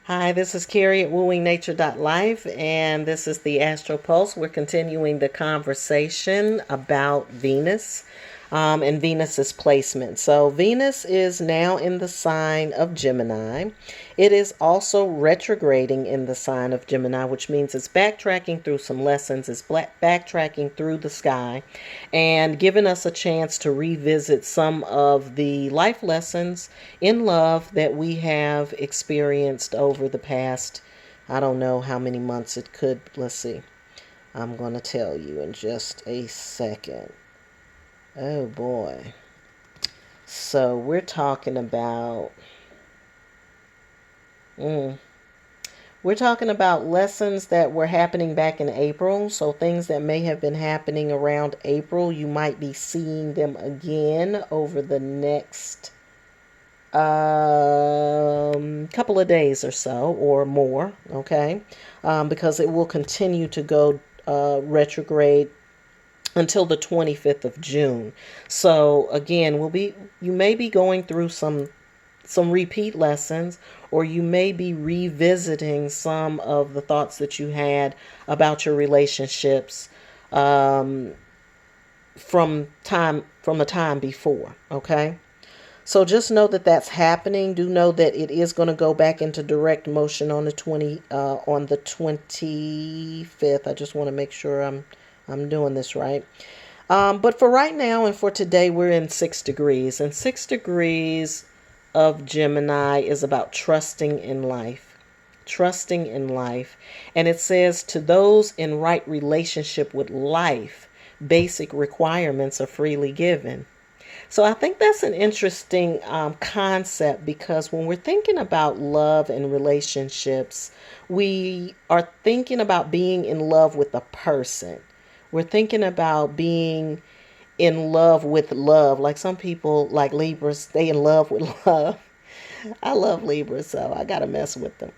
Hi, this is Carrie at wooingnature.life, and this is the AstroPulse. We're continuing the conversation about Venus and Venus's placement. So, Venus is now in the sign of Gemini. It is also retrograding in the sign of Gemini, which means it's backtracking through some lessons, it's backtracking through the sky, and giving us a chance to revisit some of the life lessons in love that we have experienced over the past, I don't know how many months it could. Let's see. I'm going to tell you in just a second. Oh boy. So we're talking about mm, we're talking about lessons that were happening back in April. So things that may have been happening around April, you might be seeing them again over the next couple of days or so or more. Okay. Because it will continue to go retrograde until the 25th of June. So again, you may be going through some repeat lessons, or you may be revisiting some of the thoughts that you had about your relationships from the time before. Okay. So just know that that's happening. Do know that it is going to go back into direct motion on the 25th. I just want to make sure I'm doing this right. But for right now and for today, we're in 6 degrees, and 6 degrees of Gemini is about trusting in life. Trusting in life. And it says, to those in right relationship with life, basic requirements are freely given. So I think that's an interesting concept, because when we're thinking about love and relationships, we are thinking about being in love with a person. We're thinking about being in love with love. Like some people, like Libras, they in love with love. I love Libras, so I got to mess with them.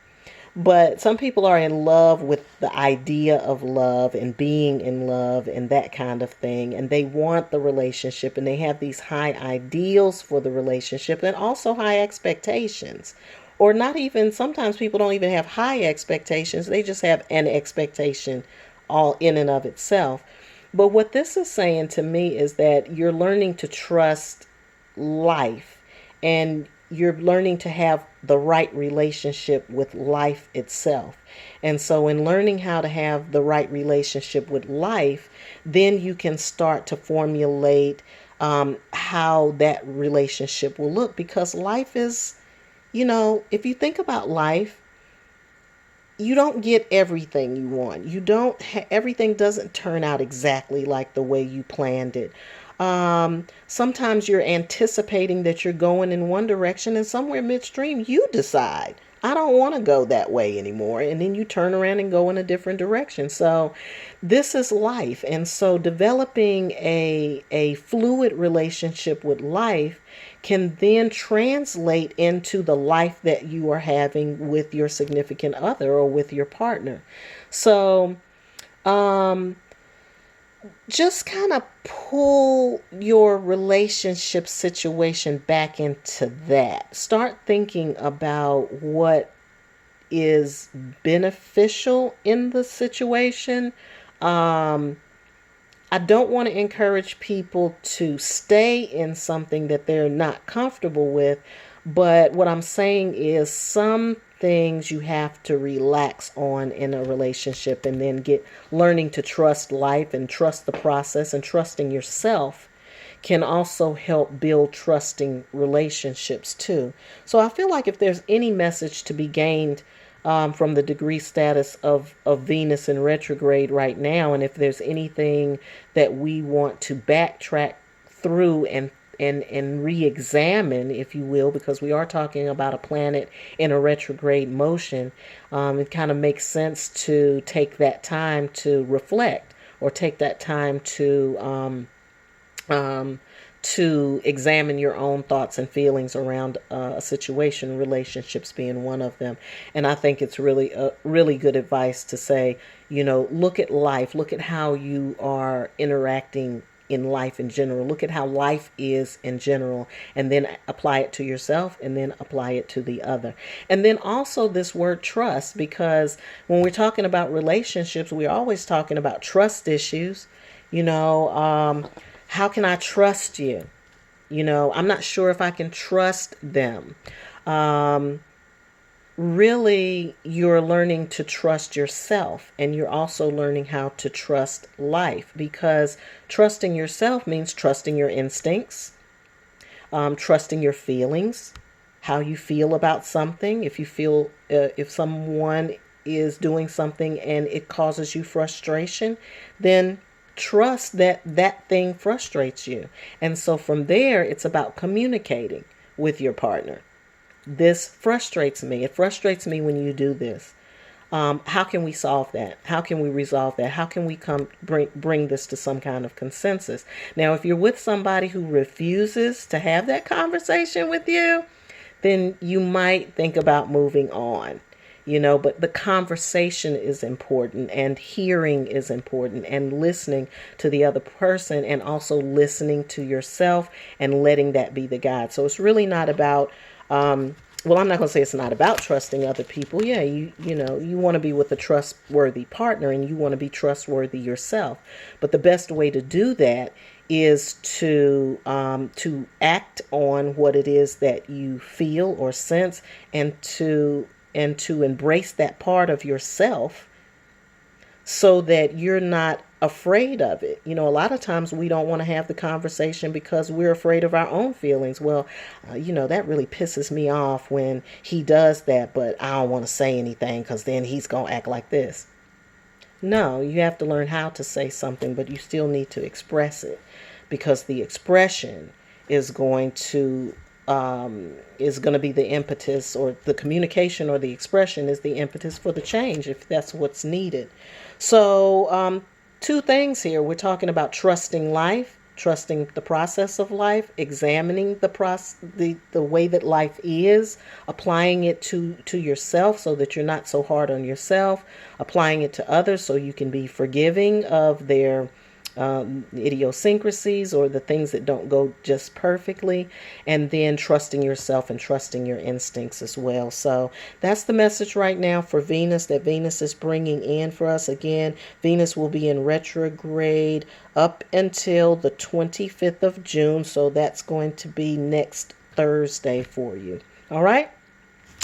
But some people are in love with the idea of love and being in love and that kind of thing. And they want the relationship, and they have these high ideals for the relationship and also high expectations. Or not even, sometimes people don't even have high expectations. They just have an expectation all in and of itself. But what this is saying to me is that you're learning to trust life, and you're learning to have the right relationship with life itself. And so in learning how to have the right relationship with life, then you can start to formulate how that relationship will look. Because life is, if you think about life, you don't get everything you want. You don't everything doesn't turn out exactly like the way you planned it. Sometimes you're anticipating that you're going in one direction, and somewhere midstream you decide, I don't want to go that way anymore. And then you turn around and go in a different direction. So this is life. And so developing a fluid relationship with life can then translate into the life that you are having with your significant other or with your partner. So, just kind of pull your relationship situation back into that. Start thinking about what is beneficial in the situation. I don't want to encourage people to stay in something that they're not comfortable with, but what I'm saying is some things you have to relax on in a relationship, and then learning to trust life and trust the process and trusting yourself can also help build trusting relationships too. So I feel like if there's any message to be gained from the degree status of Venus in retrograde right now, and if there's anything that we want to backtrack through and re-examine, if you will, because we are talking about a planet in a retrograde motion, it kind of makes sense to take that time to reflect, or take that time to examine your own thoughts and feelings around a situation, relationships being one of them. And I think it's really good advice to say, look at life, look at how you are interacting in life in general. Look at how life is in general, and then apply it to yourself, and then apply it to the other. And then also this word trust, because when we're talking about relationships, we're always talking about trust issues. How can I trust you? I'm not sure if I can trust them. Really, you're learning to trust yourself, and you're also learning how to trust life, because trusting yourself means trusting your instincts, trusting your feelings, how you feel about something. If someone is doing something and it causes you frustration, then trust that that thing frustrates you. And so from there, it's about communicating with your partner. This frustrates me. It frustrates me when you do this. How can we solve that? How can we resolve that? How can we bring this to some kind of consensus? Now, if you're with somebody who refuses to have that conversation with you, then you might think about moving on. But the conversation is important, and hearing is important, and listening to the other person, and also listening to yourself, and letting that be the guide. So it's really not about well, I'm not going to say it's not about trusting other people. Yeah, you want to be with a trustworthy partner, and you want to be trustworthy yourself. But the best way to do that is to act on what it is that you feel or sense, and to embrace that part of yourself, so that you're not afraid of it. A lot of times we don't want to have the conversation because we're afraid of our own feelings. Well, that really pisses me off when he does that, but I don't want to say anything because then he's going to act like this. No, you have to learn how to say something, but you still need to express it, because the expression is going to be the impetus, or the communication or the expression is the impetus for the change, if that's what's needed. So two things here. We're talking about trusting life, trusting the process of life, examining the way that life is, applying it to yourself so that you're not so hard on yourself, applying it to others so you can be forgiving of their idiosyncrasies or the things that don't go just perfectly, and then trusting yourself and trusting your instincts as well. So that's the message right now for Venus, that Venus is bringing in for us. Again, Venus will be in retrograde up until the 25th of June. So that's going to be next Thursday for you. All right.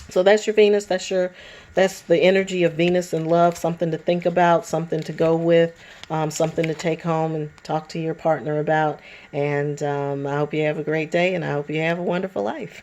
So that's your Venus. That's the energy of Venus and love. Something to think about, something to go with, something to take home and talk to your partner about. And I hope you have a great day, and I hope you have a wonderful life.